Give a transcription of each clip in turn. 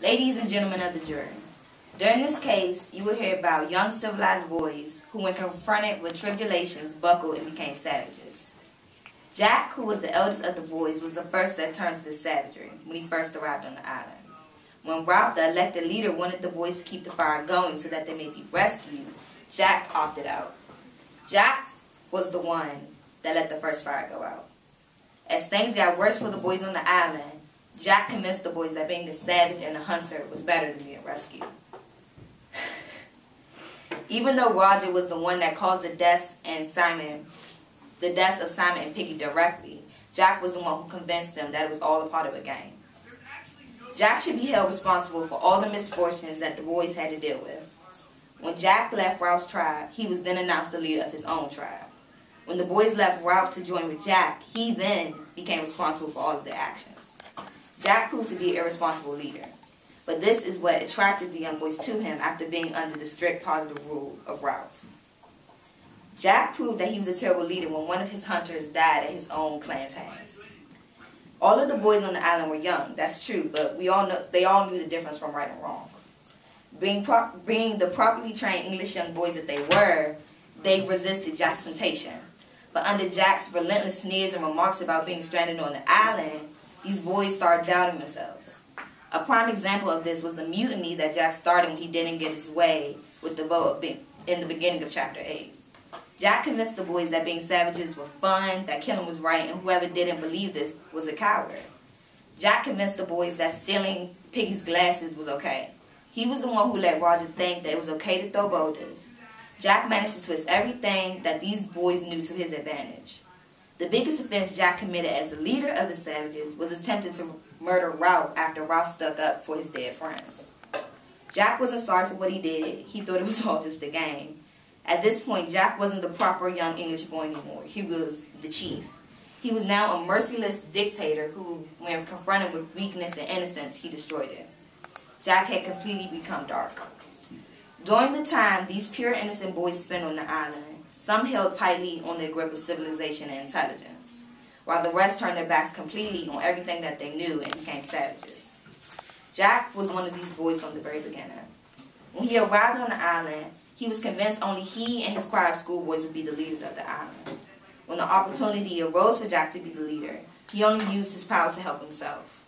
Ladies and gentlemen of the jury, during this case, you will hear about young civilized boys who, when confronted with tribulations, buckled and became savages. Jack, who was the eldest of the boys, was the first that turned to the savagery when he first arrived on the island. When Ralph, the elected leader, wanted the boys to keep the fire going so that they may be rescued, Jack opted out. Jack was the one that let the first fire go out. As things got worse for the boys on the island, Jack convinced the boys that being the savage and the hunter was better than being rescued. Even though Roger was the one that caused the deaths of Simon and Piggy directly, Jack was the one who convinced them that it was all a part of a game. Jack should be held responsible for all the misfortunes that the boys had to deal with. When Jack left Ralph's tribe, he was then announced the leader of his own tribe. When the boys left Ralph to join with Jack, he then became responsible for all of their actions. Jack proved to be an irresponsible leader, but this is what attracted the young boys to him after being under the strict positive rule of Ralph. Jack proved that he was a terrible leader when one of his hunters died at his own clan's hands. All of the boys on the island were young, that's true, but they all knew the difference from right and wrong. Being the properly trained English young boys that they were, they resisted Jack's temptation. But under Jack's relentless sneers and remarks about being stranded on the island, these boys started doubting themselves. A prime example of this was the mutiny that Jack started when he didn't get his way with the vote in the beginning of Chapter 8. Jack convinced the boys that being savages were fun, that killing was right, and whoever didn't believe this was a coward. Jack convinced the boys that stealing Piggy's glasses was okay. He was the one who let Roger think that it was okay to throw boulders. Jack managed to twist everything that these boys knew to his advantage. The biggest offense Jack committed as the leader of the savages was attempting to murder Ralph after Ralph stuck up for his dead friends. Jack wasn't sorry for what he did. He thought it was all just a game. At this point, Jack wasn't the proper young English boy anymore. He was the chief. He was now a merciless dictator who, when confronted with weakness and innocence, he destroyed it. Jack had completely become dark. During the time these pure innocent boys spent on the island, some held tightly on their grip of civilization and intelligence, while the rest turned their backs completely on everything that they knew and became savages. Jack was one of these boys from the very beginning. When he arrived on the island, he was convinced only he and his choir of schoolboys would be the leaders of the island. When the opportunity arose for Jack to be the leader, he only used his power to help himself.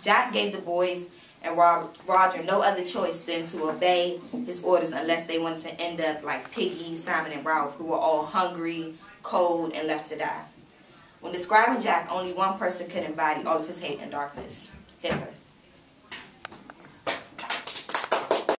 Jack gave the boys and Roger no other choice than to obey his orders unless they wanted to end up like Piggy, Simon, and Ralph, who were all hungry, cold, and left to die. When describing Jack, only one person could embody all of his hate and darkness: Hitler.